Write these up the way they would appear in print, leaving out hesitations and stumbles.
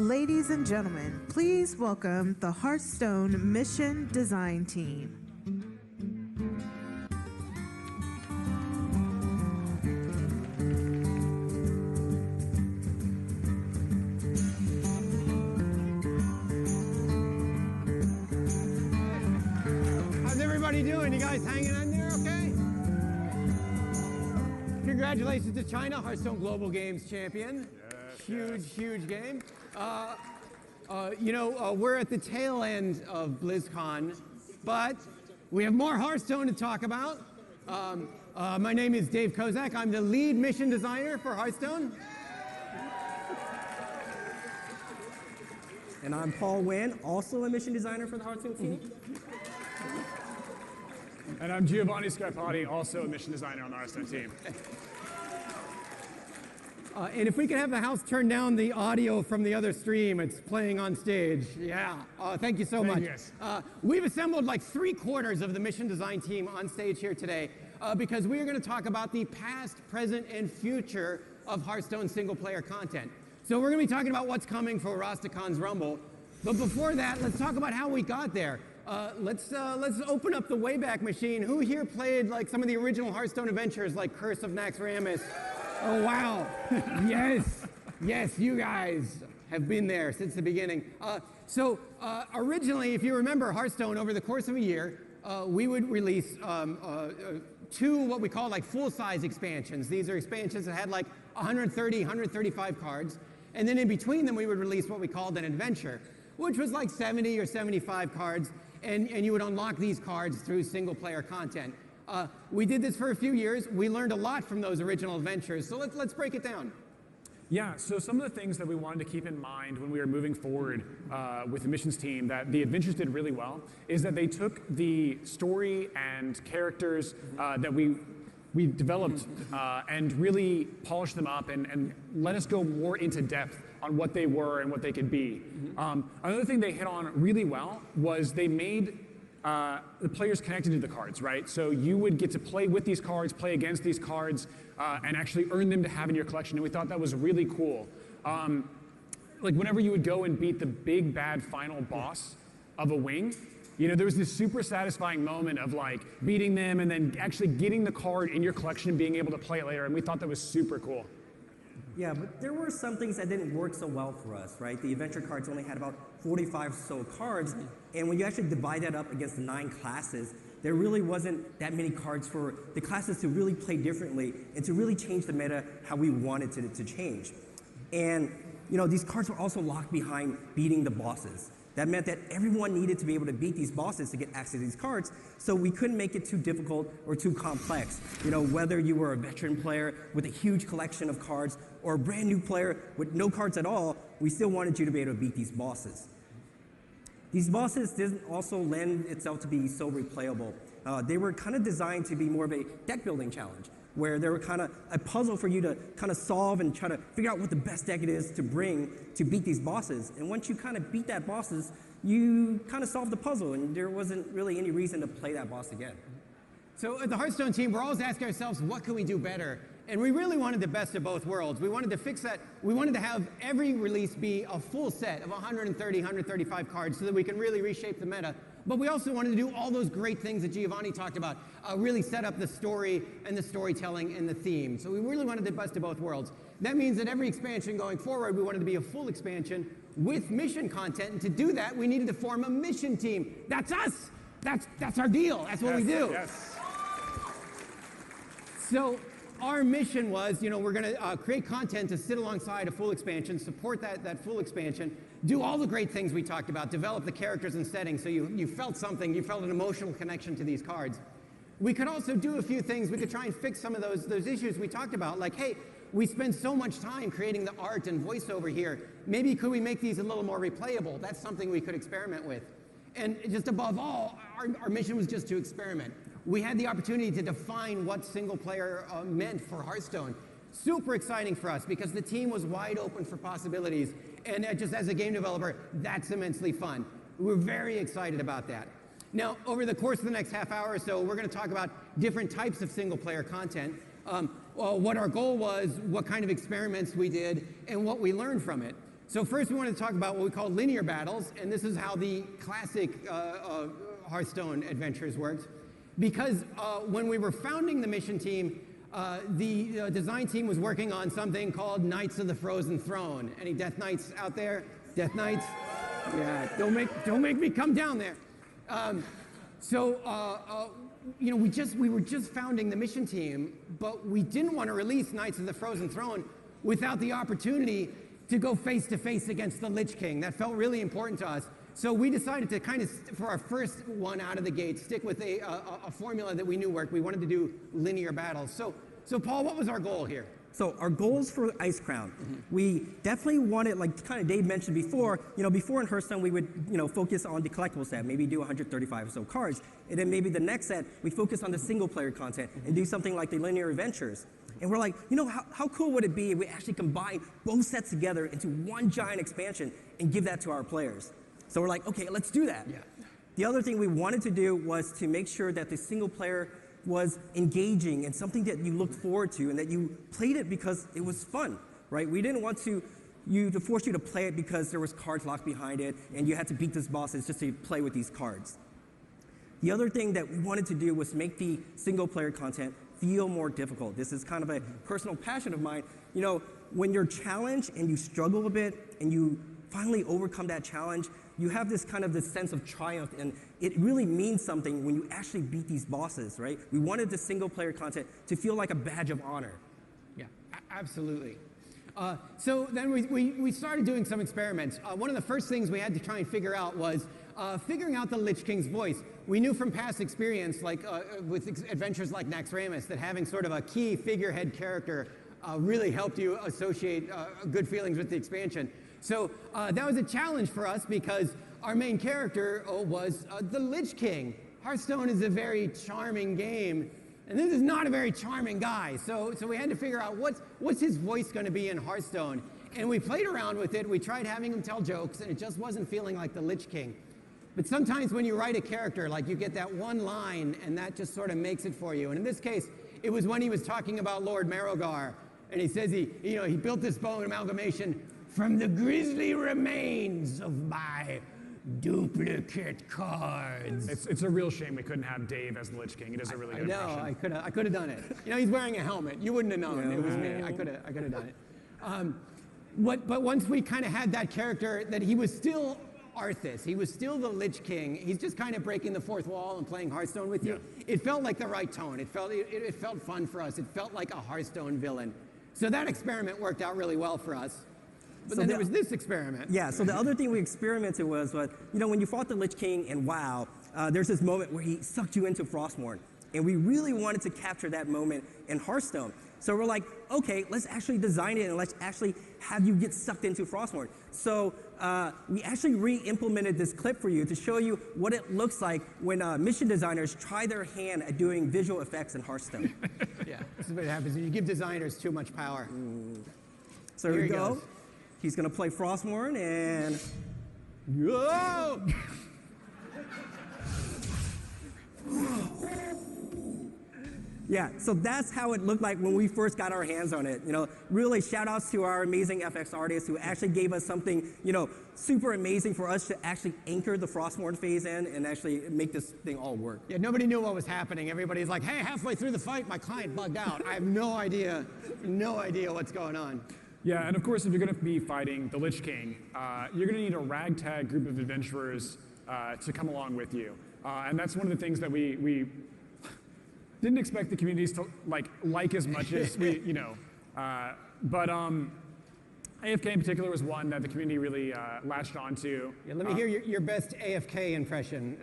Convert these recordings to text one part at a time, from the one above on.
Ladies and gentlemen, please welcome the Hearthstone Mission Design Team. How's everybody doing? You guys hanging in there okay? Congratulations to China, Hearthstone Global Games champion. Huge game. We're at the tail end of BlizzCon, but we have more Hearthstone to talk about. My name is Dave Kozak. I'm the lead mission designer for Hearthstone. And I'm Paul Wynn, also a mission designer for the Hearthstone team. And I'm Giovanni Scarpati, also a mission designer on the Hearthstone team. And if we could have the house turn down the audio from the other stream, it's playing on stage. Yeah, thank you so much. We've assembled like 3/4 of the mission design team on stage here today because we are going to talk about the past, present, and future of Hearthstone single-player content. So we're going to be talking about what's coming for Rastakon's Rumble. But before that, let's talk about how we got there. Let's open up the Wayback Machine. Who here played like some of the original Hearthstone adventures like Curse of Naxxramas? Oh, wow. Yes, you guys have been there since the beginning. Originally, if you remember Hearthstone, over the course of a year, we would release 2 what we call like full-size expansions. These are expansions that had like 130, 135 cards. And then in between them, we would release what we called an adventure, which was like 70 or 75 cards. And you would unlock these cards through single-player content. We did this for a few years. We learned a lot from those original adventures. So let's break it down. Yeah, so some of the things that we wanted to keep in mind when we were moving forward with the missions team that the adventures did really well is that they took the story and characters that we developed and really polished them up and let us go more into depth on what they were and what they could be. Another thing they hit on really well was they made the players connected to the cards, right? So you would get to play with these cards, play against these cards, and actually earn them to have in your collection. And we thought that was really cool. Like whenever you would go and beat the big bad final boss of a wing, there was this super satisfying moment of like beating them and then actually getting the card in your collection and being able to play it later. And we thought that was super cool. Yeah, but there were some things that didn't work so well for us, right? The adventure cards only had about 45 so cards, and when you actually divide that up against the 9 classes, there really wasn't that many cards for the classes to really play differently and to really change the meta how we wanted it to change. And these cards were also locked behind beating the bosses. That meant that everyone needed to be able to beat these bosses to get access to these cards, so we couldn't make it too difficult or too complex. Whether you were a veteran player with a huge collection of cards or a brand new player with no cards at all, we still wanted you to be able to beat these bosses. These bosses didn't also lend itself to be so replayable. They were kind of designed to be more of a deck building challenge, where they were kind of a puzzle for you to kind of solve and try to figure out what the best deck it is to bring to beat these bosses. And once you kind of beat that bosses, you kind of solved the puzzle, and there wasn't really any reason to play that boss again. So at the Hearthstone team, we're always asking ourselves, what can we do better? And we really wanted the best of both worlds. We wanted to fix that. We wanted to have every release be a full set of 130, 135 cards so that we can really reshape the meta. But we also wanted to do all those great things that Giovanni talked about, really set up the story and the storytelling and the theme. So we really wanted the best of both worlds. That means that every expansion going forward, we wanted to be a full expansion with mission content. And to do that, we needed to form a mission team. That's us. That's our deal. That's what we do. Yes. So our mission was, we're going to create content to sit alongside a full expansion, support that full expansion, do all the great things we talked about, develop the characters and settings so you felt something, you felt an emotional connection to these cards. We could also do a few things. We could try and fix some of those issues we talked about, like, hey, we spend so much time creating the art and voiceover here. Maybe could we make these a little more replayable? That's something we could experiment with. And just above all, our mission was just to experiment. We had the opportunity to define what single player meant for Hearthstone. Super exciting for us because the team was wide open for possibilities. And just as a game developer, that's immensely fun. We're very excited about that. Now, over the course of the next half hour or so, we're going to talk about different types of single player content, what our goal was, what kind of experiments we did, and what we learned from it. So first we want to talk about what we call linear battles, and this is how the classic Hearthstone adventures worked. Because when we were founding the mission team, the design team was working on something called Knights of the Frozen Throne. Any Death Knights out there? Death Knights? Yeah, don't make me come down there. You know, we were just founding the mission team, but we didn't want to release Knights of the Frozen Throne without the opportunity to go face to face against the Lich King. That felt really important to us. So we decided to kind of, for our first one out of the gate, stick with a formula that we knew worked. We wanted to do linear battles. So Paul, what was our goal here? So our goals for Ice Crown, we definitely wanted, like kind of Dave mentioned before, you know, before in Hearthstone we would, you know, focus on the collectible set, maybe do 135 or so cards, and then maybe the next set we focus on the single player content and do something like the linear adventures. And we're like, you know, how cool would it be if we actually combine both sets together into one giant expansion and give that to our players? So we're like, okay, let's do that. Yeah. The other thing we wanted to do was to make sure that the single player was engaging and something that you looked forward to and that you played it because it was fun, right? We didn't want to force you to play it because there was cards locked behind it and you had to beat these bosses just to play with these cards. The other thing that we wanted to do was make the single player content feel more difficult. This is kind of a personal passion of mine. You know, when you're challenged and you struggle a bit and you finally overcome that challenge, you have this kind of this sense of triumph, and it really means something when you actually beat these bosses, right? We wanted the single player content to feel like a badge of honor. Yeah, absolutely. So then we started doing some experiments. One of the first things we had to try and figure out was figuring out the Lich King's voice. We knew from past experience, like with adventures like Naxxramas, that having sort of a key figurehead character really helped you associate good feelings with the expansion. So that was a challenge for us because our main character was the Lich King. Hearthstone is a very charming game, and this is not a very charming guy. So we had to figure out what's his voice going to be in Hearthstone. And we played around with it. We tried having him tell jokes, and it just wasn't feeling like the Lich King. But sometimes when you write a character, like you get that one line, and that just sort of makes it for you. And in this case, it was when he was talking about Lord Marrowgar, and he says he built this bone amalgamation from the grisly remains of my duplicate cards. It's a real shame we couldn't have Dave as the Lich King. He does a really good impression. I could have done it. You know, he's wearing a helmet. You wouldn't have known it was me. I could have done it. But once we kind of had that character, that he was still Arthas. He was still the Lich King. He's just kind of breaking the fourth wall and playing Hearthstone with you. It felt like the right tone. It felt fun for us. It felt like a Hearthstone villain. So that experiment worked out really well for us. But then there was this experiment. Yeah, so the other thing we experimented was, you know, when you fought the Lich King in WoW, there's this moment where he sucked you into Frostmourne. And we really wanted to capture that moment in Hearthstone. So we're like, okay, let's actually design it and let's actually have you get sucked into Frostmourne. So we actually re-implemented this clip for you to show you what it looks like when mission designers try their hand at doing visual effects in Hearthstone. Yeah, this is what happens when you give designers too much power. So here we go. He's going to play Frostmourne, and... Whoa! Yeah, so that's how it looked like when we first got our hands on it. You know, really shout outs to our amazing FX artists who actually gave us something, you know, super amazing for us to actually anchor the Frostmourne phase in and actually make this thing all work. Yeah, nobody knew what was happening. Everybody's like, hey, halfway through the fight, my client bugged out. I have no idea what's going on. Yeah, and of course, if you're going to be fighting the Lich King, you're going to need a ragtag group of adventurers to come along with you. And that's one of the things that we didn't expect the communities to like as much as we, you know. But AFK in particular was one that the community really latched onto. Yeah, let me hear your best AFK impression.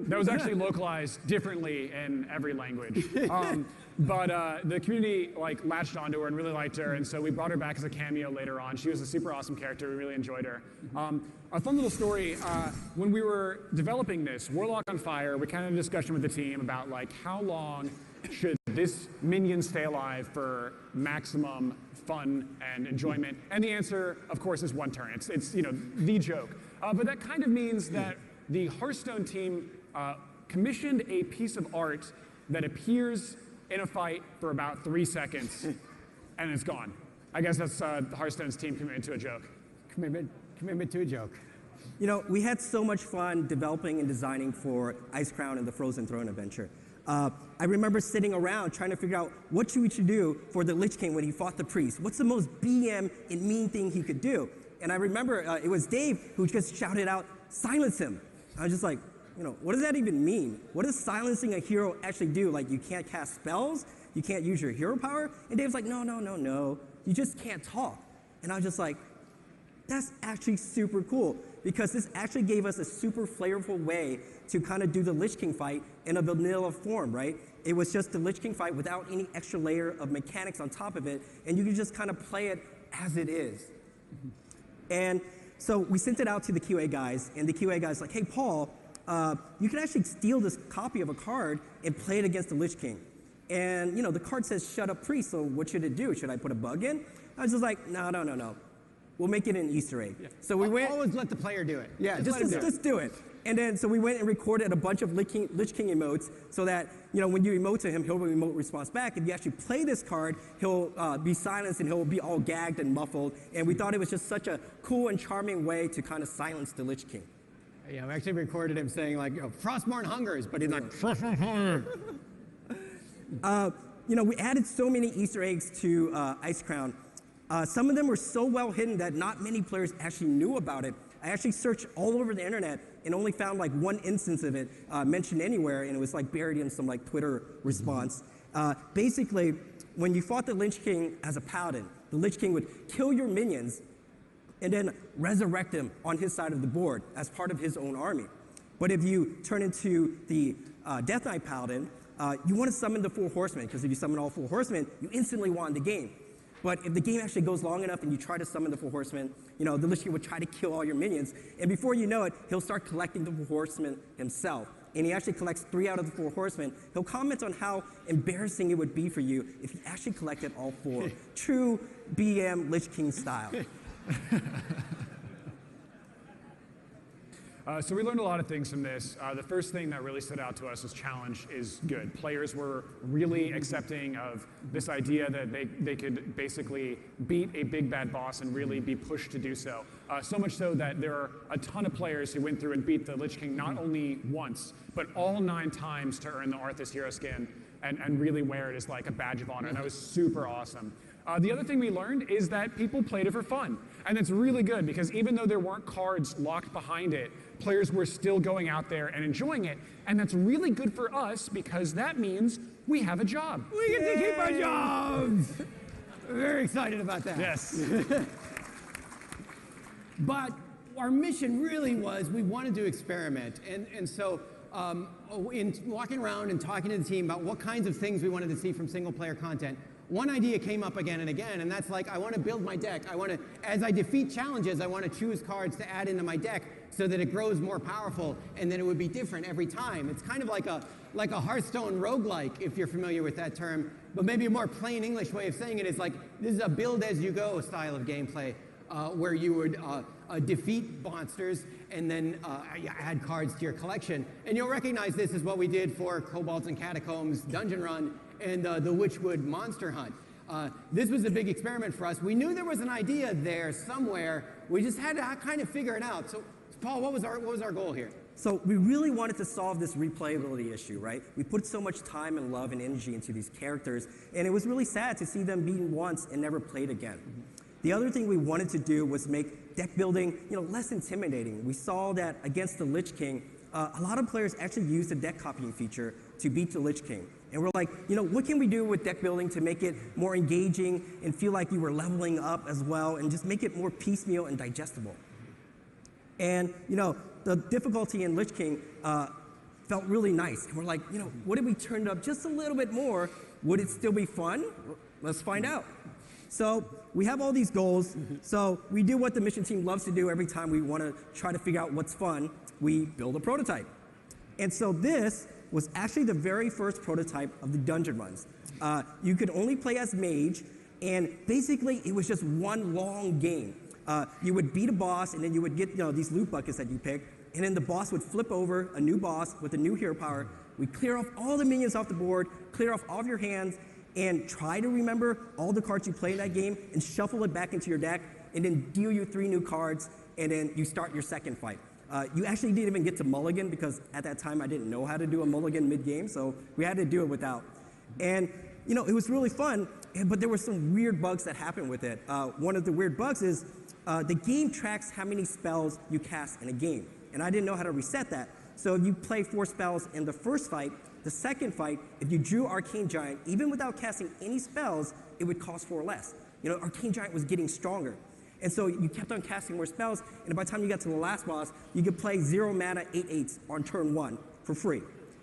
That was actually localized differently in every language. But the community latched onto her and really liked her, and so we brought her back as a cameo later on. She was a super awesome character. We really enjoyed her. A fun little story, when we were developing this, Warlock on Fire, we kind of had a discussion with the team about how long should this minion stay alive for maximum fun and enjoyment? And the answer, of course, is one turn. It's you know, the joke. But that kind of means that the Hearthstone team commissioned a piece of art that appears in a fight for about 3 seconds, and it's gone. I guess that's Hearthstone's team commitment to a joke. Commitment to a joke. You know, we had so much fun developing and designing for Ice Crown and the Frozen Throne adventure. I remember sitting around trying to figure out what we should do for the Lich King when he fought the priest. What's the most BM and mean thing he could do? And I remember it was Dave who just shouted out, "Silence him." I was just like, you know, what does that even mean? What does silencing a hero actually do? Like, you can't cast spells? You can't use your hero power? And Dave's like, no, you just can't talk. And I was just like, that's actually super cool, because this actually gave us a super flavorful way to kind of do the Lich King fight in a vanilla form, right? It was just the Lich King fight without any extra layer of mechanics on top of it, and you could just kind of play it as it is. And so we sent it out to the QA guys, and the QA guys like, hey, Paul, you can actually steal this copy of a card and play it against the Lich King. And, you know, the card says, shut up, priest, so what should it do? Should I put a bug in? I was just like, no. We'll make it an Easter egg. Yeah. So we went. Always let the player do it. Yeah, just do it. And then, so we went and recorded a bunch of Lich King emotes so that, you know, when you emote to him, he'll emote response back. If you actually play this card, he'll be silenced and he'll be all gagged and muffled. And we thought it was just such a cool and charming way to kind of silence the Lich King. Yeah, we actually recorded him saying, like, you know, Frostborn hungers, but he's like, you know, we added so many Easter eggs to Ice Crown. Some of them were so well hidden that not many players actually knew about it. I actually searched all over the internet and only found like one instance of it mentioned anywhere, and it was like buried in some like Twitter response. Basically, when you fought the Lich King as a paladin, the Lich King would kill your minions and then resurrect them on his side of the board as part of his own army. But if you turn into the Death Knight paladin, you want to summon the 4 horsemen, because if you summon all 4 horsemen, you instantly won the game. But if the game actually goes long enough and you try to summon the 4 horsemen, you know, the Lich King would try to kill all your minions, and before you know it, he'll start collecting the 4 horsemen himself. And he actually collects 3 out of the 4 horsemen. He'll comment on how embarrassing it would be for you if you actually collected all 4. True BM Lich King style. So we learned a lot of things from this. The first thing that really stood out to us is challenge is good. Players were really accepting of this idea that they could basically beat a big bad boss and really be pushed to do so. So much so that there are a ton of players who went through and beat the Lich King not only once, but all 9 times to earn the Arthas hero skin and really wear it as like a badge of honor. And that was super awesome. The other thing we learned is that people played it for fun. And it's really good, because even though there weren't cards locked behind it, players were still going out there and enjoying it. And that's really good for us, because that means we have a job. We get to keep our jobs. Very excited about that. Yes. But our mission really was, we wanted to experiment. And so in walking around and talking to the team about what kinds of things we wanted to see from single player content, one idea came up again and again, and that's like, I want to build my deck. I want to, as I defeat challenges, I want to choose cards to add into my deck so that it grows more powerful, and then it would be different every time. It's kind of like a Hearthstone roguelike, if you're familiar with that term, but maybe a more plain English way of saying it is like, this is a build-as-you-go style of gameplay, where you would defeat monsters and then add cards to your collection. And you'll recognize this is what we did for Kobolds and Catacombs Dungeon Run and the Witchwood Monster Hunt. This was a big experiment for us. We knew there was an idea there somewhere. We just had to kind of figure it out. So, Paul, what was our goal here? So we really wanted to solve this replayability issue, right? We put so much time and love and energy into these characters, and it was really sad to see them beaten once and never played again. The other thing we wanted to do was make deck building, you know, less intimidating. We saw that against the Lich King, a lot of players actually used the deck copying feature to beat the Lich King. And we're like, you know, what can we do with deck building to make it more engaging and feel like you were leveling up as well, and just make it more piecemeal and digestible? And, you know, the difficulty in Lich King felt really nice. And we're like, you know, what if we turned it up just a little bit more? Would it still be fun? Let's find out. So we have all these goals. So we do what the mission team loves to do every time we want to try to figure out what's fun. We build a prototype. And so this was actually the very first prototype of the dungeon runs. You could only play as mage, and basically it was just one long game. You would beat a boss, and then you would get, you know, these loot buckets that you pick, and then the boss would flip over a new boss with a new hero power. We clear off all the minions off the board, clear off all of your hands, and try to remember all the cards you play in that game and shuffle it back into your deck and then deal you 3 new cards and then you start your second fight. You actually didn't even get to mulligan because at that time I didn't know how to do a mulligan mid-game, so we had to do it without. And you know, it was really fun, but there were some weird bugs that happened with it. One of the weird bugs is the game tracks how many spells you cast in a game, and I didn't know how to reset that. So if you play 4 spells in the first fight, the second fight, if you drew Arcane Giant, even without casting any spells, it would cost 4 less. You know, Arcane Giant was getting stronger. And so you kept on casting more spells, and by the time you got to the last boss, you could play 0 mana 8/8s on turn 1 for free.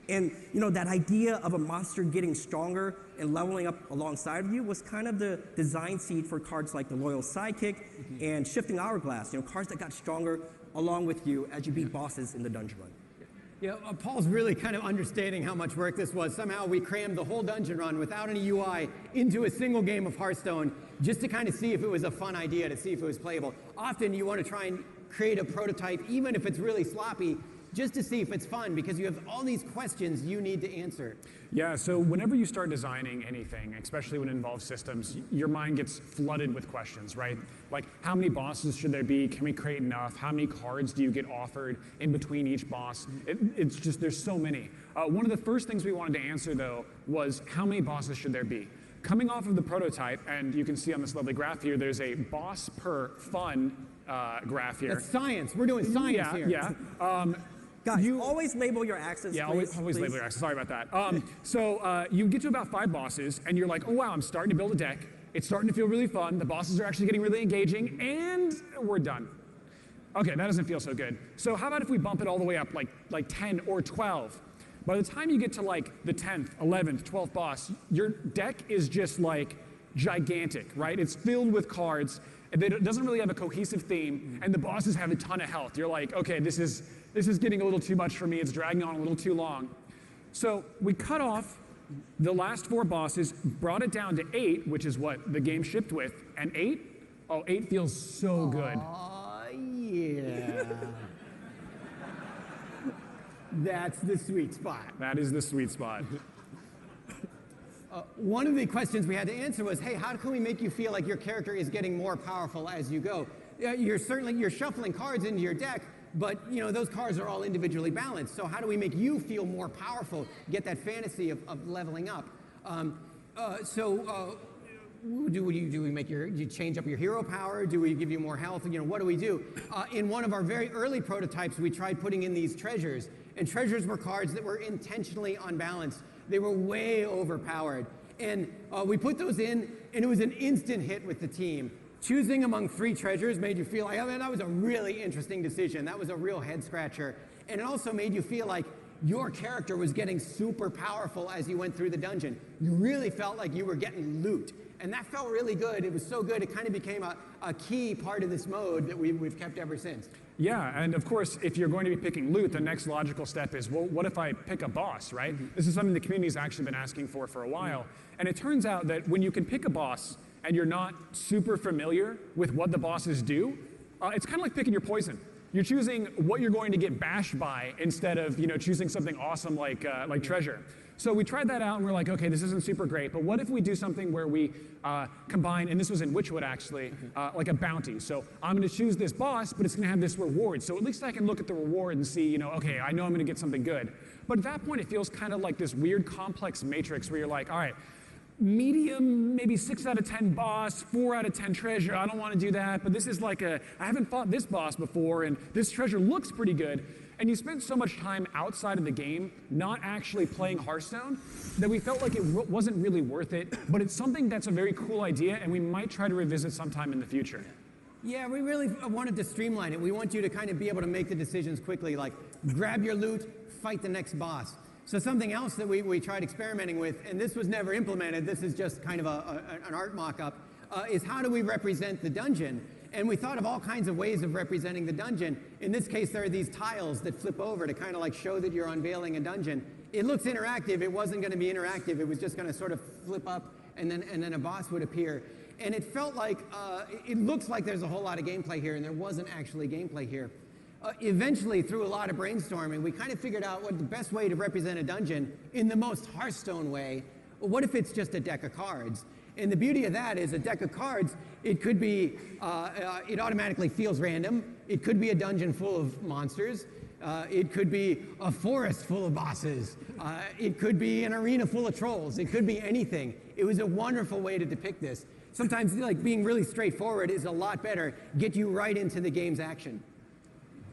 And you know, that idea of a monster getting stronger and leveling up alongside of you was kind of the design seed for cards like the Loyal Sidekick and Shifting Hourglass, you know, cards that got stronger along with you as you beat bosses in the dungeon run. Yeah, Paul's really kind of understating how much work this was. Somehow we crammed the whole dungeon run without any UI into a single game of Hearthstone just to kind of see if it was a fun idea, to see if it was playable. Often you want to try and create a prototype, even if it's really sloppy, just to see if it's fun, because you have all these questions you need to answer. Yeah, so whenever you start designing anything, especially when it involves systems, your mind gets flooded with questions, right? Like, how many bosses should there be? Can we create enough? How many cards do you get offered in between each boss? It's just, there's so many. One of the first things we wanted to answer, though, was how many bosses should there be? Coming off of the prototype, and you can see on this lovely graph here, there's a boss per fun graph here. That's science. We're doing science here. Yeah. Guys, you always label your axes. Yeah, please, always please. label your axes. Sorry about that. So you get to about 5 bosses, and you're like, oh wow, I'm starting to build a deck. It's starting to feel really fun. The bosses are actually getting really engaging, and we're done. Okay, that doesn't feel so good. So how about if we bump it all the way up, like 10 or 12? By the time you get to like the 10th, 11th, 12th boss, your deck is just like gigantic, right? It's filled with cards. It doesn't really have a cohesive theme, and the bosses have a ton of health. You're like, okay, this is getting a little too much for me. It's dragging on a little too long. So we cut off the last 4 bosses, brought it down to 8, which is what the game shipped with. And 8? Oh, 8 feels so good. Oh, yeah. That's the sweet spot. That is the sweet spot. One of the questions we had to answer was, hey, how can we make you feel like your character is getting more powerful as you go? You're shuffling cards into your deck, but you know those cards are all individually balanced. So how do we make you feel more powerful, get that fantasy of leveling up? Do we change up your hero power? Do we give you more health? You know, what do we do? In one of our very early prototypes, we tried putting in these treasures, and treasures were cards that were intentionally unbalanced. They were way overpowered. And we put those in, and it was an instant hit with the team. Choosing among 3 treasures made you feel like, oh man, that was a really interesting decision. That was a real head scratcher. And it also made you feel like your character was getting super powerful as you went through the dungeon. You really felt like you were getting loot. And that felt really good. It was so good, it kind of became a key part of this mode that we've kept ever since. Yeah, and of course, if you're going to be picking loot, the next logical step is, well, what if I pick a boss, right? This is something the community's actually been asking for a while. And it turns out that when you can pick a boss and you're not super familiar with what the bosses do, it's kind of like picking your poison. You're choosing what you're going to get bashed by instead of choosing something awesome like treasure. So we tried that out and we're like, okay, this isn't super great, but what if we do something where we combine, and this was in Witchwood actually, like a bounty. So I'm going to choose this boss, but it's going to have this reward. So at least I can look at the reward and see, okay, I know I'm going to get something good. But at that point, it feels kind of like this weird complex matrix where you're like, all right, medium, maybe 6 out of 10 boss, 4 out of 10 treasure. I don't want to do that, but this is like I haven't fought this boss before, and this treasure looks pretty good. And you spent so much time outside of the game, not actually playing Hearthstone, that we felt like it wasn't really worth it, but it's something that's a very cool idea, and we might try to revisit sometime in the future. Yeah, we really wanted to streamline it. We want you to kind of be able to make the decisions quickly, like grab your loot, fight the next boss. So something else that we tried experimenting with, and this was never implemented, this is just kind of an art mock-up, is how do we represent the dungeon? And we thought of all kinds of ways of representing the dungeon. In this case, there are these tiles that flip over to kind of like show that you're unveiling a dungeon. It looks interactive. It wasn't going to be interactive. It was just going to sort of flip up, and then a boss would appear. And it felt like, it looks like there's a whole lot of gameplay here, and there wasn't actually gameplay here. Eventually, through a lot of brainstorming, we kind of figured out what the best way to represent a dungeon in the most Hearthstone way well, what if it's just a deck of cards? And the beauty of that is a deck of cards, it could be, it automatically feels random. It could be a dungeon full of monsters. It could be a forest full of bosses. It could be an arena full of trolls. It could be anything. It was a wonderful way to depict this. Sometimes like being really straightforward is a lot better. Get you right into the game's action.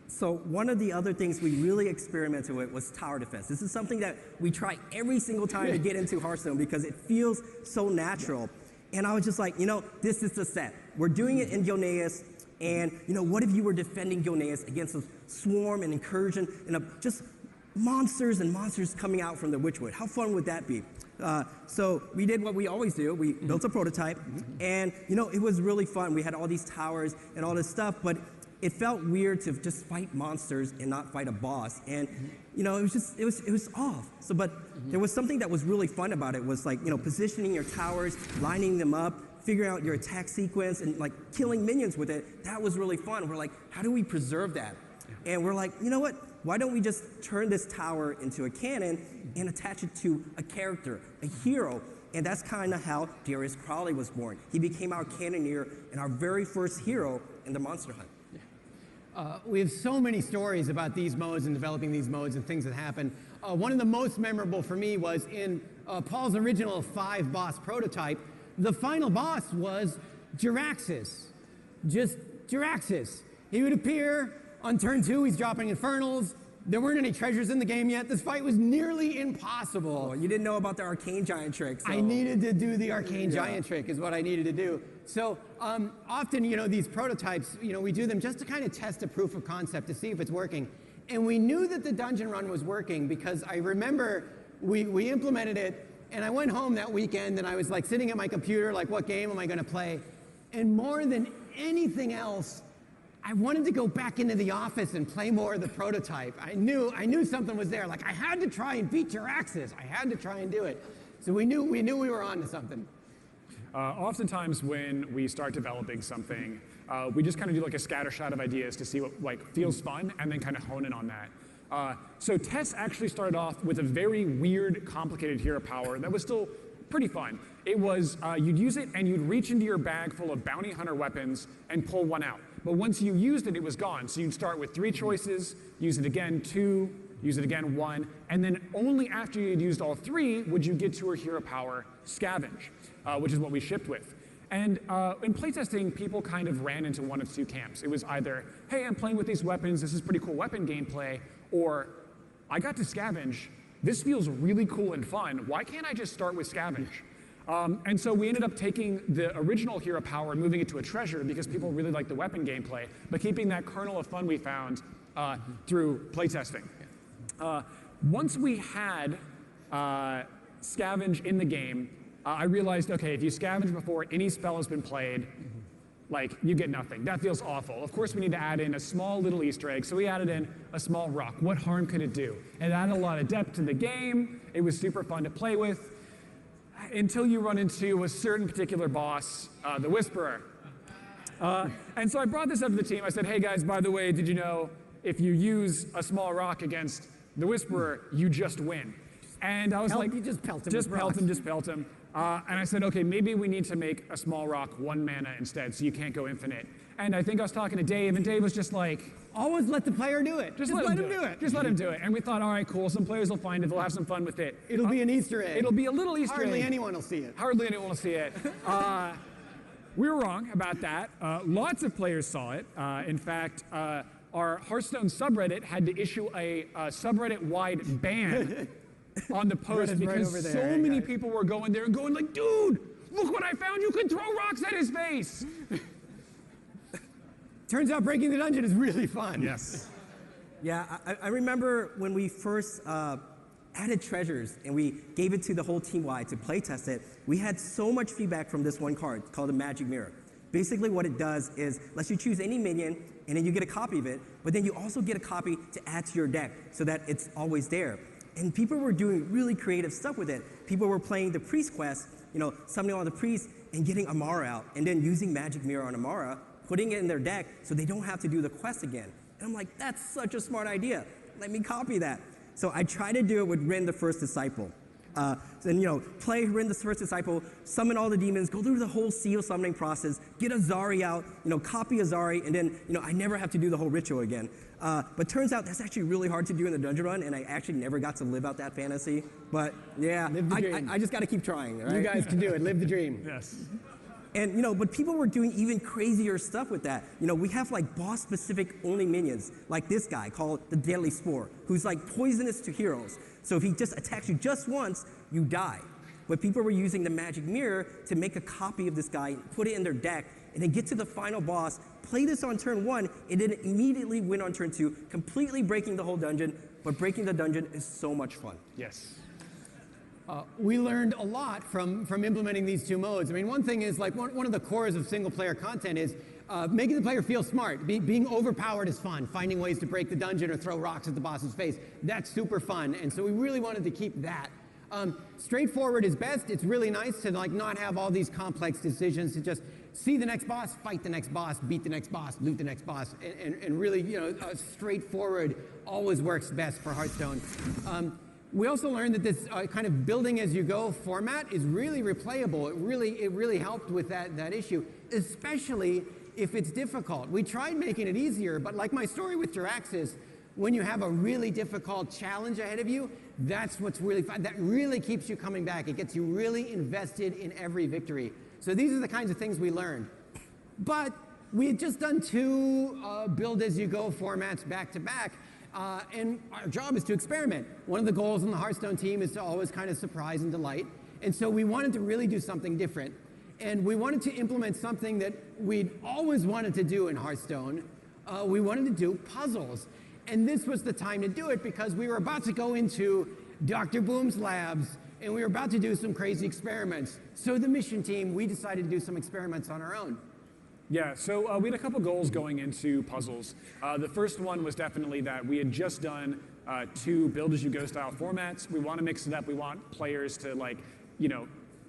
So one of the other things we really experimented with was tower defense. This is something that we try every single time to get into Hearthstone because it feels so natural. And I was just like, this is the set. We're doing it in Gilneas, and what if you were defending Gilneas against a swarm and incursion and just monsters and monsters coming out from the Witchwood? How fun would that be? So we did what we always do. We built a prototype, and it was really fun. We had all these towers and all this stuff, but it felt weird to just fight monsters and not fight a boss. And it was off. So, but there was something that was really fun about it. Was like positioning your towers, lining them up, figuring out your attack sequence, and like killing minions with it. That was really fun. We're like, how do we preserve that? And we're like, you know what? Why don't we just turn this tower into a cannon and attach it to a character, a hero? And that's kind of how Darius Crowley was born. He became our cannoneer and our very first hero in the Monster Hunt. We have so many stories about these modes and developing these modes and things that happen. One of the most memorable for me was in Paul's original 5-boss prototype. The final boss was Jiraxis. Just Jiraxis. He would appear on turn 2, he's dropping infernals. There weren't any treasures in the game yet. This fight was nearly impossible. Oh, you didn't know about the arcane giant trick. So. I needed to do the arcane giant trick is what I needed to do. So often, these prototypes, we do them just to kind of test a proof of concept to see if it's working. And we knew that the dungeon run was working because I remember we implemented it, and I went home that weekend and I was like sitting at my computer, like, what game am I going to play? And more than anything else, I wanted to go back into the office and play more of the prototype. I knew something was there. Like, I had to try and beat Jiraxis. I had to try and do it. So we knew we were on to something. Oftentimes when we start developing something, we just kind of do like a scattershot of ideas to see what feels fun and then kind of hone in on that. So Tess actually started off with a very weird, complicated hero power that was still pretty fun. It was, you'd use it and you'd reach into your bag full of bounty hunter weapons and pull one out. But once you used it, it was gone. So you'd start with 3 choices, use it again 2, use it again 1, and then only after you'd used all 3 would you get to her hero power, Scavenge, which is what we shipped with. And in playtesting, people kind of ran into one of 2 camps. It was either, hey, I'm playing with these weapons, this is pretty cool weapon gameplay, or I got to Scavenge, this feels really cool and fun, why can't I just start with Scavenge? And so we ended up taking the original hero power and moving it to a treasure because people really liked the weapon gameplay, but keeping that kernel of fun we found through playtesting. Once we had Scavenge in the game, I realized, okay, if you scavenge before any spell has been played, like, you get nothing. That feels awful. Of course, we need to add in a small little Easter egg, so we added in a small rock. What harm could it do? It added a lot of depth to the game. It was super fun to play with, until you run into a certain particular boss, the Whisperer. And so I brought this up to the team. I said, hey guys, by the way, did you know if you use a small rock against the Whisperer, you just win? And I was like, you just pelt him. Just pelt him. And I said, okay, maybe we need to make a small rock 1 mana instead, so you can't go infinite. And I think I was talking to Dave, and Dave was just like, always let the player do it. Just let him do it. Just let him do it. And we thought, all right, cool. Some players will find it. They'll have some fun with it. It'll be an Easter egg. It'll be a little Easter egg. Hardly anyone will see it. Hardly anyone will see it. We were wrong about that. Lots of players saw it. In fact, our Hearthstone subreddit had to issue a subreddit-wide ban on the post because right so many people were going there and going like, dude, look what I found. You can throw rocks at his face. Turns out breaking the dungeon is really fun. Yes. Yeah, I remember when we first added treasures and we gave it to the whole team-wide to play test it, we had so much feedback from this one card called the Magic Mirror. Basically what it does is lets you choose any minion and then you get a copy of it, but then you also get a copy to add to your deck so that it's always there. And people were doing really creative stuff with it. People were playing the priest quest, summoning all the priests and getting Amara out and then using Magic Mirror on Amara, putting it in their deck so they don't have to do the quest again. And I'm like, that's such a smart idea. Let me copy that. So I tried to do it with Ren the First Disciple. Then, play Rin the First Disciple, summon all the demons, go through the whole seal summoning process, get Azari out, copy Azari, and then, I never have to do the whole ritual again. But turns out that's actually really hard to do in the dungeon run, and I actually never got to live out that fantasy. But yeah, I just got to keep trying. Right? You guys can do it. Live the dream. Yes. And but people were doing even crazier stuff with that. We have like boss-specific only minions, like this guy called the Deadly Spore, who's like poisonous to heroes. So if he just attacks you just once, you die. But people were using the magic mirror to make a copy of this guy, put it in their deck, and then get to the final boss, play this on turn 1, and then immediately win on turn 2, completely breaking the whole dungeon. But breaking the dungeon is so much fun. Yes. We learned a lot from implementing these two modes. I mean, one thing is, like, one of the cores of single-player content is making the player feel smart. Being overpowered is fun. Finding ways to break the dungeon or throw rocks at the boss's face, that's super fun. And so we really wanted to keep that. Straightforward is best. It's really nice to not have all these complex decisions, to just see the next boss, fight the next boss, beat the next boss, loot the next boss, and really, straightforward always works best for Hearthstone. We also learned that this kind of building as you go format is really replayable. It really helped with that issue, especially if it's difficult. We tried making it easier, but like my story with Jiraxis, when you have a really difficult challenge ahead of you, that's what's really fun. That really keeps you coming back. It gets you really invested in every victory. So these are the kinds of things we learned. But we had just done 2 build as you go formats back to back. And our job is to experiment. One of the goals on the Hearthstone team is to always kind of surprise and delight. And so we wanted to really do something different. And we wanted to implement something that we'd always wanted to do in Hearthstone. We wanted to do puzzles. And this was the time to do it because we were about to go into Dr. Boom's labs and we were about to do some crazy experiments. So the mission team, we decided to do some experiments on our own. Yeah, so we had a couple goals going into puzzles. The first one was definitely that we had just done 2 build-as-you-go style formats. We want to mix it up. We want players to,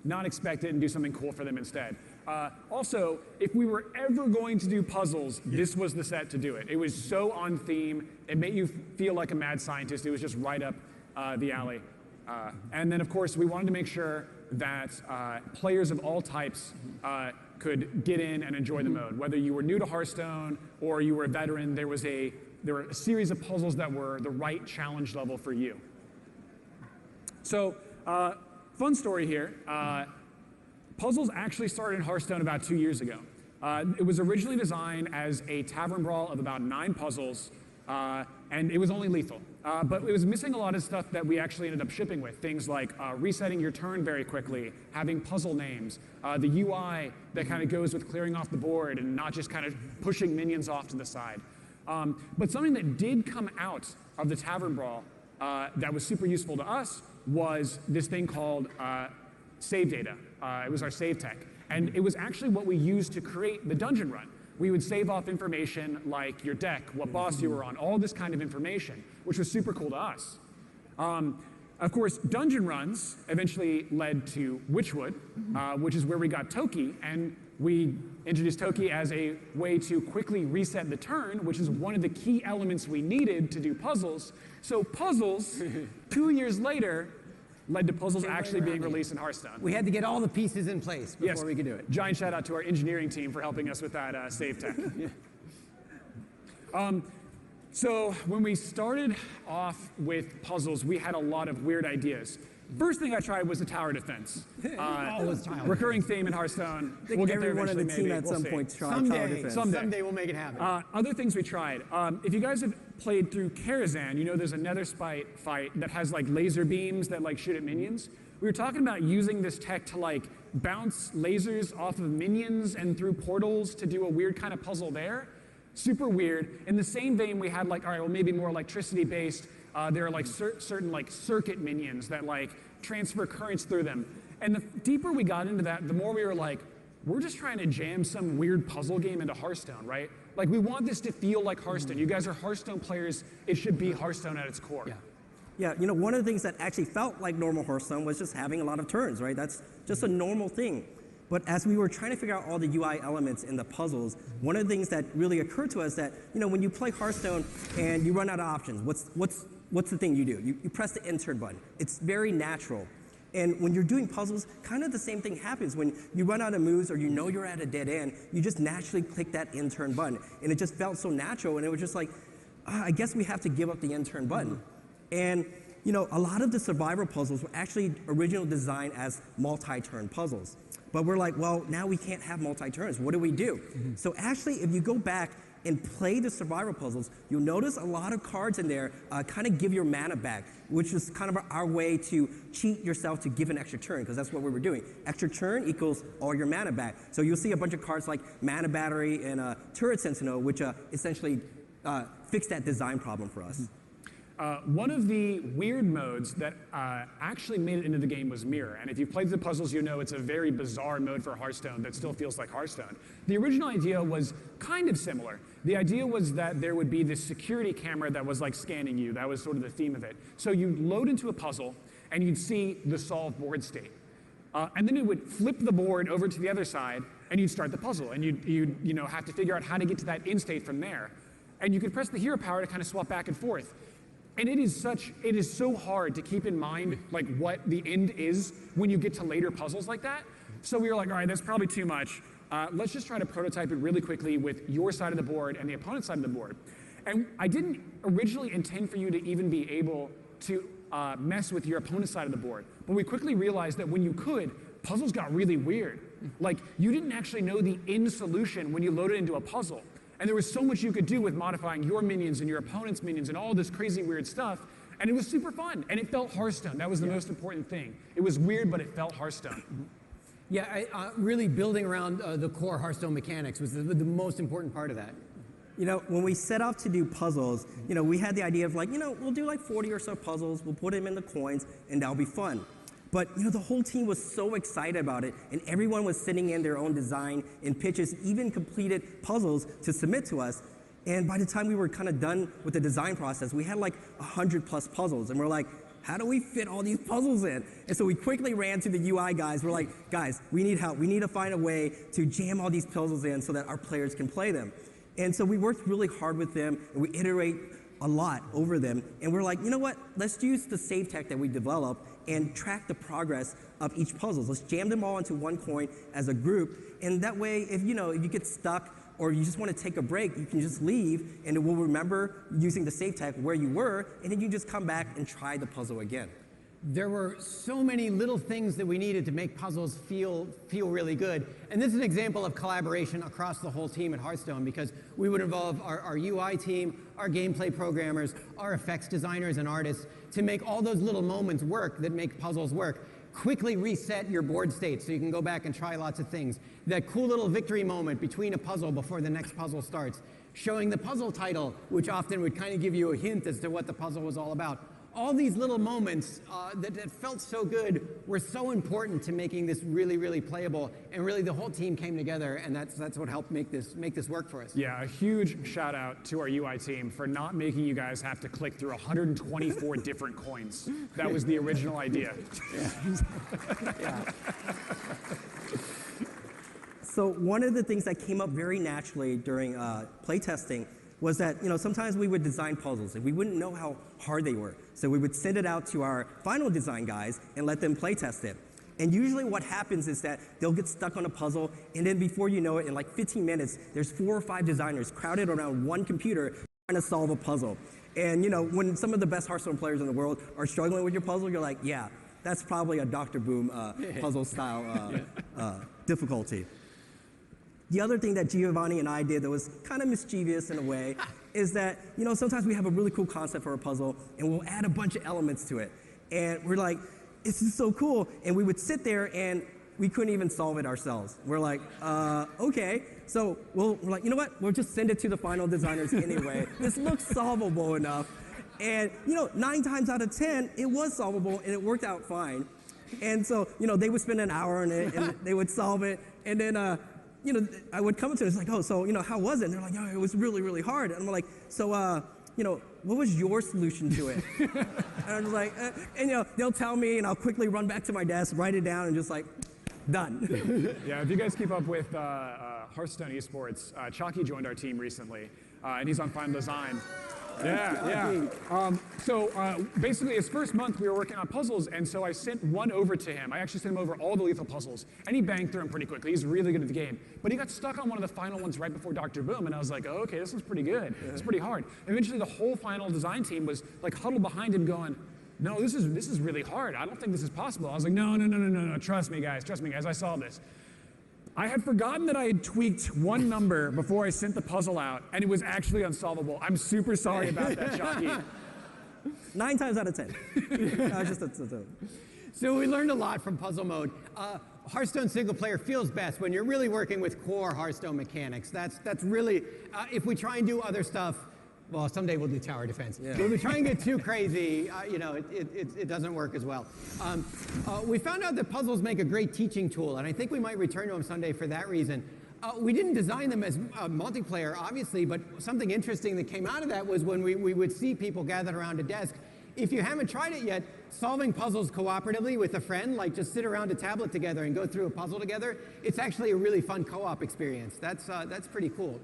not expect it and do something cool for them instead. Also, if we were ever going to do puzzles, this was the set to do it. It was so on theme. It made you feel like a mad scientist. It was just right up the alley. And then, of course, we wanted to make sure that players of all types could get in and enjoy the mode. Whether you were new to Hearthstone or you were a veteran, there were a series of puzzles that were the right challenge level for you. So, fun story here. Puzzles actually started in Hearthstone about 2 years ago. It was originally designed as a tavern brawl of about 9 puzzles, and it was only lethal. But it was missing a lot of stuff that we actually ended up shipping with. Things like resetting your turn very quickly, having puzzle names, the UI that kind of goes with clearing off the board and not just kind of pushing minions off to the side. But something that did come out of the tavern brawl that was super useful to us was this thing called save data. It was our save tech. And it was actually what we used to create the dungeon run. We would save off information like your deck, what boss you were on, all this kind of information, which was super cool to us. Of course, dungeon runs eventually led to Witchwood, which is where we got Toki, and we introduced Toki as a way to quickly reset the turn, which is one of the key elements we needed to do puzzles. So puzzles, 2 years later, led to puzzles actually being released in Hearthstone. We had to get all the pieces in place before we could do it. Giant shout out to our engineering team for helping us with that save tech. So when we started off with puzzles, we had a lot of weird ideas. First thing I tried was the tower defense. Recurring theme in Hearthstone. We'll get there eventually, maybe. At some point tried tower defense. Someday we'll make it happen. Other things we tried. If you guys have played through Karazhan, you know there's a nether spite fight that has like laser beams that like shoot at minions. We were talking about using this tech to like bounce lasers off of minions and through portals to do a weird kind of puzzle there. Super weird. In the same vein, we had like, all right, well, maybe more electricity based. There are like certain like circuit minions that like transfer currents through them. And the deeper we got into that, the more we were like, we're just trying to jam some weird puzzle game into Hearthstone, right? Like we want this to feel like Hearthstone. You guys are Hearthstone players. It should be Hearthstone at its core. Yeah, one of the things that actually felt like normal Hearthstone was just having a lot of turns, right? That's just a normal thing. But as we were trying to figure out all the UI elements in the puzzles, one of the things that really occurred to us that, when you play Hearthstone and you run out of options, what's the thing you do? You press the insert button. It's very natural. And when you're doing puzzles, kind of the same thing happens. When you run out of moves or you know you're at a dead end, you just naturally click that end turn button. And it just felt so natural, and it was just like, I guess we have to give up the end turn button. And you know, a lot of the survivor puzzles were actually originally designed as multi-turn puzzles. But we're like, well, now we can't have multi-turns. What do we do? So actually, if you go back and play the survivor puzzles, you'll notice a lot of cards in there kind of give your mana back, which is kind of our way to cheat yourself to give an extra turn, because that's what we were doing. Extra turn equals all your mana back. So you'll see a bunch of cards like Mana Battery and Turret Sentinel, which essentially fix that design problem for us. One of the weird modes that actually made it into the game was Mirror. And if you've played the puzzles, you know it's a very bizarre mode for Hearthstone that still feels like Hearthstone. The original idea was kind of similar. The idea was that there would be this security camera that was like scanning you. That was sort of the theme of it. So you'd load into a puzzle, and you'd see the solved board state. And then it would flip the board over to the other side, and you'd start the puzzle. And you'd have to figure out how to get to that end state from there. And you could press the hero power to kind of swap back and forth. And it is so hard to keep in mind like what the end is when you get to later puzzles like that. So we were like, all right, that's probably too much. Let's just try to prototype it really quickly with your side of the board and the opponent's side of the board. And I didn't originally intend for you to even be able to mess with your opponent's side of the board. But we quickly realized that when you could, puzzles got really weird. Like, you didn't actually know the end solution when you loaded into a puzzle. And there was so much you could do with modifying your minions and your opponent's minions and all this crazy weird stuff. And it was super fun. And it felt Hearthstone. That was the most important thing. It was weird, but it felt Hearthstone. Yeah, really building around the core Hearthstone mechanics was the most important part of that. You know, when we set off to do puzzles, we had the idea of like, we'll do like 40 or so puzzles, we'll put them in the coins, and that'll be fun. But the whole team was so excited about it, and everyone was sending in their own design and pitches, even completed puzzles to submit to us. And by the time we were kind of done with the design process, we had like 100+ puzzles, and we're like, how do we fit all these puzzles in? And so we quickly ran to the UI guys. We're like, guys, we need help. We need to find a way to jam all these puzzles in so that our players can play them. And so we worked really hard with them, and we iterate a lot over them. And we're like, you know what? Let's use the save tech that we developed and track the progress of each puzzle. Let's jam them all into one coin as a group. And that way, if you get stuck or you just want to take a break, you can just leave, and it will remember using the save tech where you were, and then you just come back and try the puzzle again. There were so many little things that we needed to make puzzles feel really good. And this is an example of collaboration across the whole team at Hearthstone, because we would involve our UI team, our gameplay programmers, our effects designers and artists to make all those little moments work that make puzzles work. Quickly reset your board state so you can go back and try lots of things. That cool little victory moment between a puzzle before the next puzzle starts. Showing the puzzle title, which often would kind of give you a hint as to what the puzzle was all about. All these little moments that felt so good were so important to making this really, really playable, and really the whole team came together, and that's what helped make this work for us. Yeah, a huge shout out to our UI team for not making you guys have to click through 124 different coins. That was the original idea. Yeah. So one of the things that came up very naturally during playtesting was that sometimes we would design puzzles and we wouldn't know how hard they were. So we would send it out to our final design guys and let them play test it. And usually what happens is that they'll get stuck on a puzzle, and then before you know it, in like 15 minutes, there's 4 or 5 designers crowded around one computer trying to solve a puzzle. And when some of the best Hearthstone players in the world are struggling with your puzzle, you're like, yeah, that's probably a Dr. Boom puzzle style difficulty. The other thing that Giovanni and I did that was kind of mischievous in a way is that, sometimes we have a really cool concept for a puzzle, and we'll add a bunch of elements to it. And we're like, this is so cool. And we would sit there, and we couldn't even solve it ourselves. We're like, okay. So we're like, you know what? We'll just send it to the final designers anyway. This looks solvable enough. And, 9 times out of 10, it was solvable, and it worked out fine. And so, they would spend an hour on it, and they would solve it. And then, I would come to it, it's like, oh, so, how was it? And they're like, oh, it was really, really hard. And I'm like, so, what was your solution to it? And I'm just like, and, they'll tell me, and I'll quickly run back to my desk, write it down, and just like, done. Yeah, if you guys keep up with Hearthstone esports, Chalky joined our team recently, and he's on Final Design. Basically, his first month, we were working on puzzles, and so I sent one over to him. I actually sent him over all the lethal puzzles, and he banged through them pretty quickly. He's really good at the game. But he got stuck on one of the final ones right before Dr. Boom, and I was like, oh, okay, this one's pretty good. It's pretty hard. And eventually, the whole final design team was like huddled behind him going, no, this is really hard. I don't think this is possible. I was like, no, trust me, guys, I saw this. I had forgotten that I had tweaked one number before I sent the puzzle out, and it was actually unsolvable. I'm super sorry about that, Shocky. 9 times out of 10. So we learned a lot from puzzle mode. Hearthstone single player feels best when you're really working with core Hearthstone mechanics. That's really, if we try and do other stuff, well, someday we'll do tower defense. Yeah. But if we try and get too crazy, it doesn't work as well. We found out that puzzles make a great teaching tool, and I think we might return to them someday for that reason. We didn't design them as multiplayer, obviously, but something interesting that came out of that was when we would see people gathered around a desk. If you haven't tried it yet, solving puzzles cooperatively with a friend, like just sit around a tablet together and go through a puzzle together, it's actually a really fun co-op experience. That's pretty cool.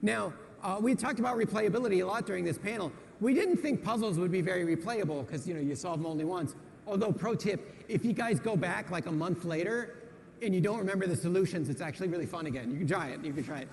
Now, we talked about replayability a lot during this panel. We didn't think puzzles would be very replayable because you solve them only once. Although, pro tip, if you guys go back like a month later and you don't remember the solutions, it's actually really fun again. You can try it.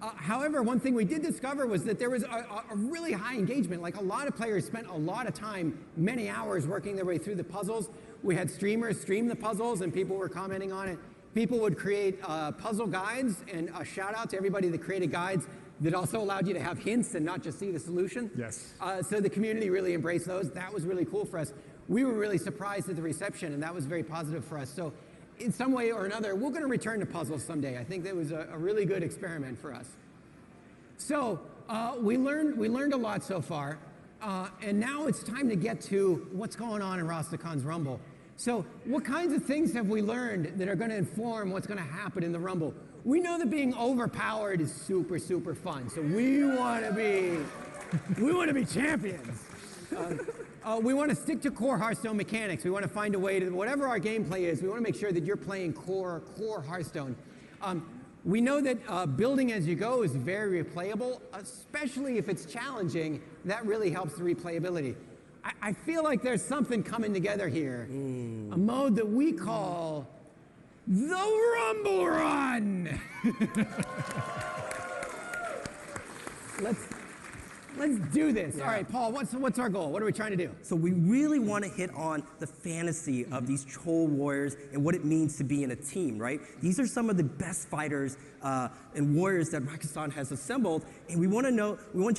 However, one thing we did discover was that there was a really high engagement. Like a lot of players spent a lot of time, many hours working their way through the puzzles. We had streamers stream the puzzles and people were commenting on it. People would create puzzle guides, and a shout out to everybody that created guides that also allowed you to have hints and not just see the solution. Yes. So the community really embraced those. That was really cool for us. We were really surprised at the reception, and that was very positive for us. So in some way or another, we're going to return to puzzles someday. I think that was a really good experiment for us. So we learned a lot so far, and now it's time to get to what's going on in Rostacon's Rumble. So what kinds of things have we learned that are going to inform what's going to happen in the Rumble? We know that being overpowered is super, super fun. So we want to be champions. We want to stick to core Hearthstone mechanics. We want to find a way to, whatever our gameplay is, we want to make sure that you're playing core Hearthstone. We know that building as you go is very replayable, especially if it's challenging. That really helps the replayability. I feel like there's something coming together here. A mode that we call the Rumble Run. Let's do this. Yeah. All right, Paul, what's our goal? What are we trying to do? So we really want to hit on the fantasy of these troll warriors and what it means to be in a team, right? These are some of the best fighters and warriors that Rakistan has assembled, and we want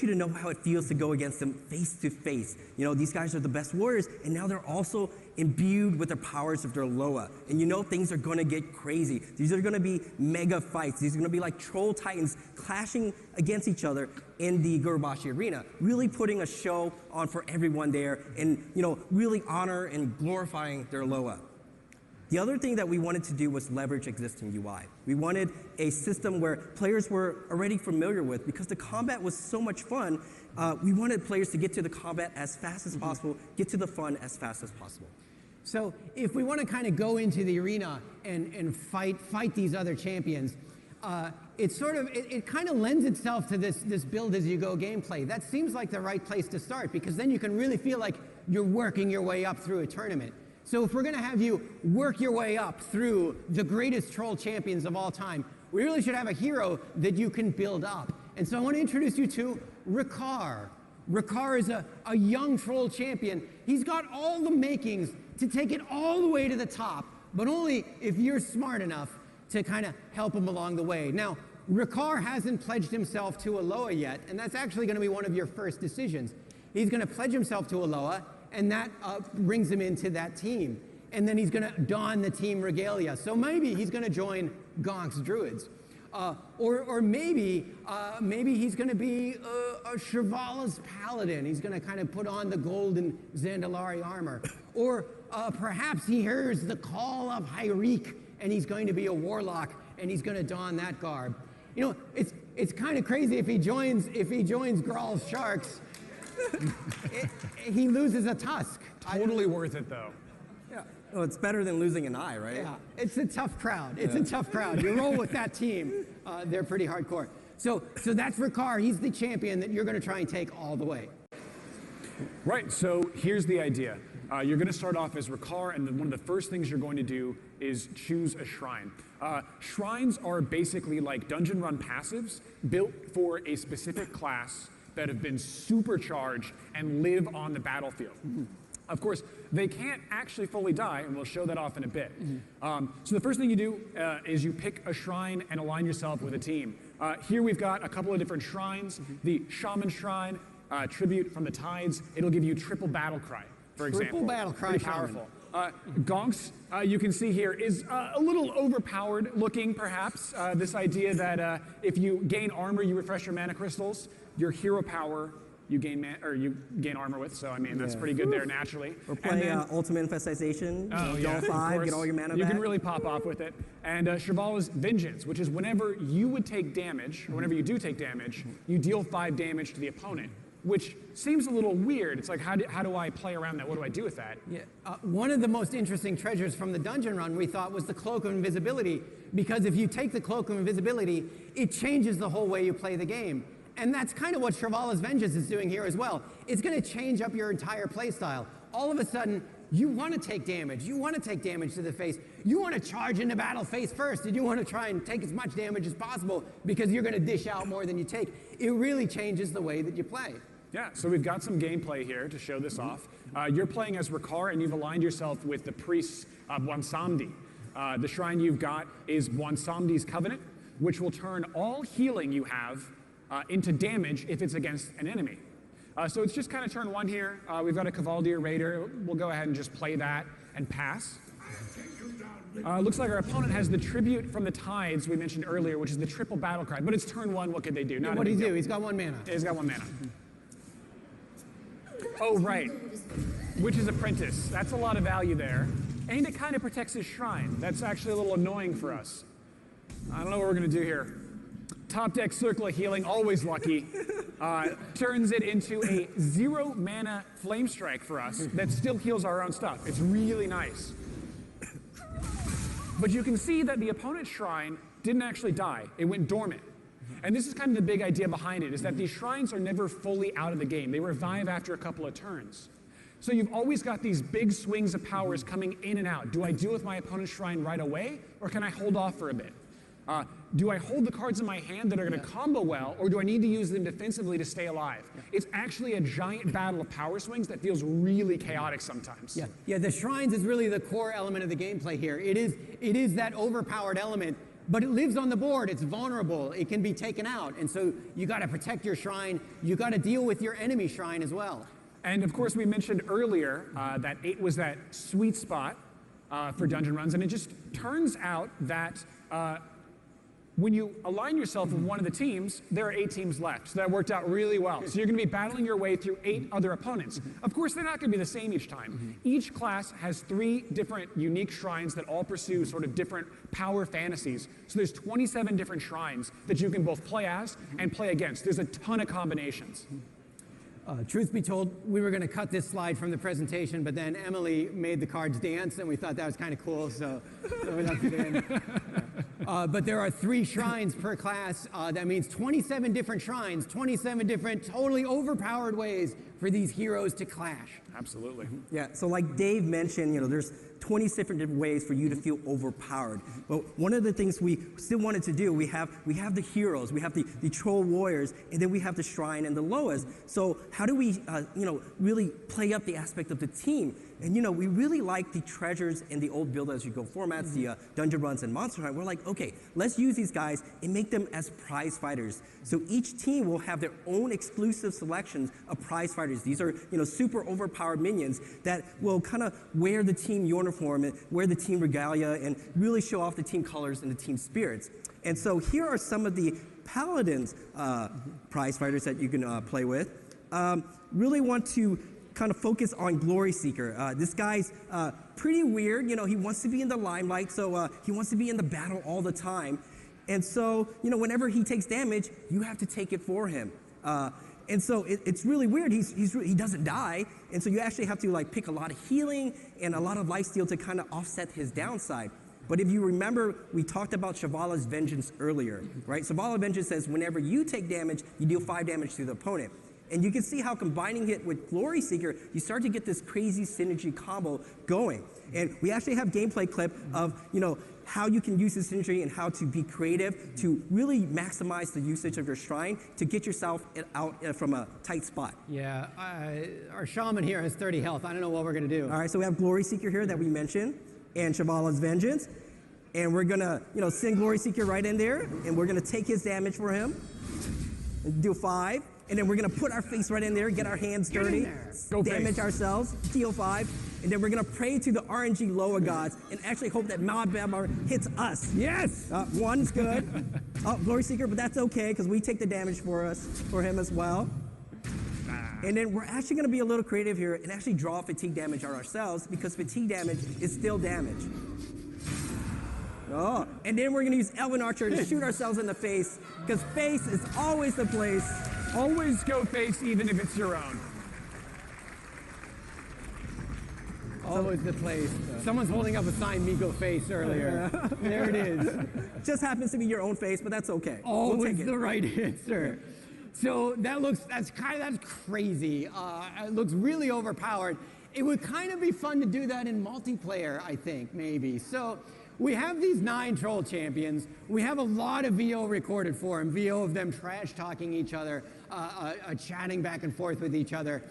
you to know how it feels to go against them face to face. These guys are the best warriors, and now they're also imbued with the powers of their Loa. And things are going to get crazy. These are going to be mega fights. These are going to be like troll titans clashing against each other in the Gurubashi arena, really putting a show on for everyone there and, really honor and glorifying their Loa. The other thing that we wanted to do was leverage existing UI. We wanted a system where players were already familiar with, because the combat was so much fun. We wanted players to get to the combat as fast as possible, get to the fun as fast as possible. So if we want to kind of go into the arena and fight these other champions, it kind of lends itself to this build as you go gameplay. That seems like the right place to start, because then you can really feel like you're working your way up through a tournament. So if we're going to have you work your way up through the greatest troll champions of all time, we really should have a hero that you can build up. And so I want to introduce you to Rikar. Rikar is a young troll champion. He's got all the makings to take it all the way to the top, but only if you're smart enough to kind of help him along the way. Now, Rikar hasn't pledged himself to a Loa yet, and that's actually going to be one of your first decisions. He's going to pledge himself to a Loa, and that brings him into that team. And then he's going to don the team regalia. So maybe he's going to join Gonk's Druids. Or maybe he's going to be a Shivala's Paladin. He's going to kind of put on the golden Zandalari armor. Or perhaps he hears the call of Hyreek, and he's going to be a warlock, and he's going to don that garb. It's kind of crazy if he joins Graal's Sharks. He loses a tusk. Totally worth it, though. Yeah. Well, it's better than losing an eye, right? Yeah. It's a tough crowd. It's a tough crowd. You roll with that team. They're pretty hardcore. So that's Ricard. He's the champion that you're going to try and take all the way. Right, so here's the idea. You're going to start off as Ricard, and then one of the first things you're going to do is choose a shrine. Shrines are basically like dungeon run passives built for a specific class that have been supercharged and live on the battlefield. Of course, they can't actually fully die, and we'll show that off in a bit. So the first thing you do is you pick a shrine and align yourself with a team. Here we've got a couple of different shrines. The Shaman Shrine, tribute from the tides. It'll give you triple battle cry, for example. Triple battle cry, pretty powerful. Gonks, you can see here, is a little overpowered looking, perhaps. This idea that if you gain armor, you refresh your mana crystals. Your hero power, you gain armor with. So I mean, that's pretty good there naturally. Or play Ultimate Infestation. Draw 5, get all your mana back. You can really pop off with it. And Shivala's Vengeance, which is whenever you would take damage, or whenever you do take damage, you deal 5 damage to the opponent, which seems a little weird. It's like, how do I play around that? What do I do with that? Yeah. One of the most interesting treasures from the dungeon run, we thought, was the Cloak of Invisibility, because if you take the Cloak of Invisibility, it changes the whole way you play the game. And that's kind of what Shivala's Vengeance is doing here as well. It's going to change up your entire play style. All of a sudden, you want to take damage. You want to take damage to the face. You want to charge into battle face first, and you want to try and take as much damage as possible because you're going to dish out more than you take. It really changes the way that you play. Yeah, so we've got some gameplay here to show this off. You're playing as Ricard, and you've aligned yourself with the priests of Bwansamdi. The shrine you've got is Bwansamdi's Covenant, which will turn all healing you have into damage if it's against an enemy. So it's just kind of turn 1 here. We've got a Cavaldier Raider. We'll go ahead and just play that and pass. Looks like our opponent has the tribute from the tides we mentioned earlier, which is the triple battle cry. But it's turn 1. What could they do? What did he do? He's got 1 mana. He's got 1 mana. Oh, right. Witch's Apprentice. That's a lot of value there. And it kind of protects his shrine. That's actually a little annoying for us. I don't know what we're going to do here. Top deck Circle of Healing, always lucky. Turns it into a 0 mana Flame Strike for us that still heals our own stuff. It's really nice. But you can see that the opponent's shrine didn't actually die. It went dormant. And this is kind of the big idea behind it, is that these shrines are never fully out of the game. They revive after a couple of turns. So you've always got these big swings of powers coming in and out. Do I deal with my opponent's shrine right away, or can I hold off for a bit? Do I hold the cards in my hand that are going to combo well, or do I need to use them defensively to stay alive? It's actually a giant battle of power swings that feels really chaotic sometimes. Yeah, the shrines is really the core element of the gameplay here. It is that overpowered element, but it lives on the board. It's vulnerable. It can be taken out, and so you got to protect your shrine. You got to deal with your enemy shrine as well. And of course, we mentioned earlier that 8 was that sweet spot for dungeon runs, and it just turns out that when you align yourself with one of the teams, there are 8 teams left. So that worked out really well. So you're going to be battling your way through 8 other opponents. Of course, they're not going to be the same each time. Each class has 3 different unique shrines that all pursue sort of different power fantasies. So there's 27 different shrines that you can both play as and play against. There's a ton of combinations. Truth be told, we were going to cut this slide from the presentation, but then Emily made the cards dance, and we thought that was kind of cool, so we left it in. But there are 3 shrines per class. That means 27 different shrines, 27 different totally overpowered ways for these heroes to clash. Absolutely. Yeah, so like Dave mentioned, there's 20 different ways for you to feel overpowered. But one of the things we still wanted to do, we have the heroes, we have the troll warriors, and then we have the shrine and the Loas. So how do we, really play up the aspect of the team? And we really like the treasures in the old build as you go formats, the dungeon runs and monster hunt. We're like, okay, let's use these guys and make them as prize fighters. So each team will have their own exclusive selections of prize fighters. These are super overpowered minions that will kind of wear the team uniform and wear the team regalia and really show off the team colors and the team spirits. And so here are some of the paladins prize fighters that you can play with. Really want to kind of focus on Glory Seeker. This guy's pretty weird. He wants to be in the limelight, so he wants to be in the battle all the time. And so, whenever he takes damage, you have to take it for him. And so it's really weird. He doesn't die, and so you actually have to pick a lot of healing and a lot of lifesteal to kind of offset his downside. But if you remember, we talked about Shavala's Vengeance earlier, right? Shavala's Vengeance says whenever you take damage, you deal 5 damage to the opponent. And you can see how combining it with Glory Seeker, you start to get this crazy synergy combo going. And we actually have gameplay clip of, how you can use this synergy and how to be creative to really maximize the usage of your shrine to get yourself out from a tight spot. Yeah, our shaman here has 30 health. I don't know what we're going to do. All right, so we have Glory Seeker here that we mentioned, and Shavala's Vengeance. And we're going to, send Glory Seeker right in there, and we're going to take his damage for him, and do 5. And then we're going to put our face right in there, get our hands dirty, damage ourselves, deal 5. And then we're going to pray to the RNG Loa gods and actually hope that Malbamar hits us. Yes! 1's good. Glory Seeker, but that's okay because we take the damage for him as well. And then we're actually going to be a little creative here and actually draw fatigue damage on ourselves because fatigue damage is still damage. And then we're going to use Elven Archer to shoot ourselves in the face because face is always the place. Always go face, even if it's your own. Always the place. Someone's holding up a signed Miko face earlier. There it is. Just happens to be your own face, but that's okay. Always the right answer. So that's crazy. It looks really overpowered. It would kind of be fun to do that in multiplayer, I think, maybe. So we have these 9 troll champions. We have a lot of VO recorded for them. VO of them trash talking each other, chatting back and forth with each other.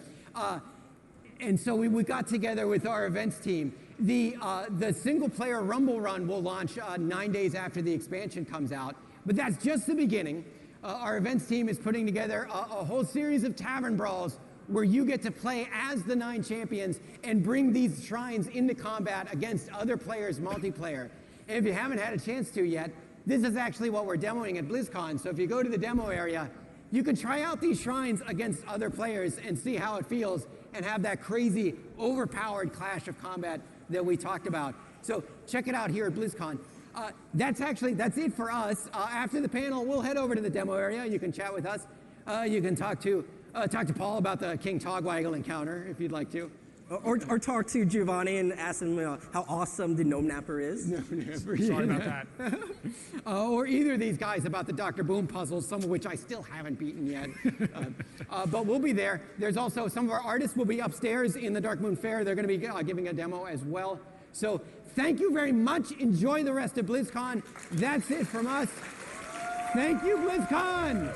And so we got together with our events team. The single player Rumble Run will launch 9 days after the expansion comes out. But that's just the beginning. Our events team is putting together a whole series of tavern brawls where you get to play as the 9 champions and bring these shrines into combat against other players multiplayer. And if you haven't had a chance to yet, this is actually what we're demoing at Blizzcon. So if you go to the demo area, you can try out these shrines against other players and see how it feels and have that crazy, overpowered clash of combat that we talked about. So check it out here at Blizzcon. That's it for us. After the panel, we'll head over to the demo area. You can chat with us. You can talk to Paul about the King Togwaggle encounter if you'd like to. Or talk to Giovanni and ask him how awesome the Gnome Napper is. Sorry about that. Or either of these guys about the Dr. Boom puzzles, some of which I still haven't beaten yet. But we'll be there. There's also some of our artists will be upstairs in the Dark Moon Fair. They're going to be giving a demo as well. So thank you very much. Enjoy the rest of BlizzCon. That's it from us. Thank you, BlizzCon.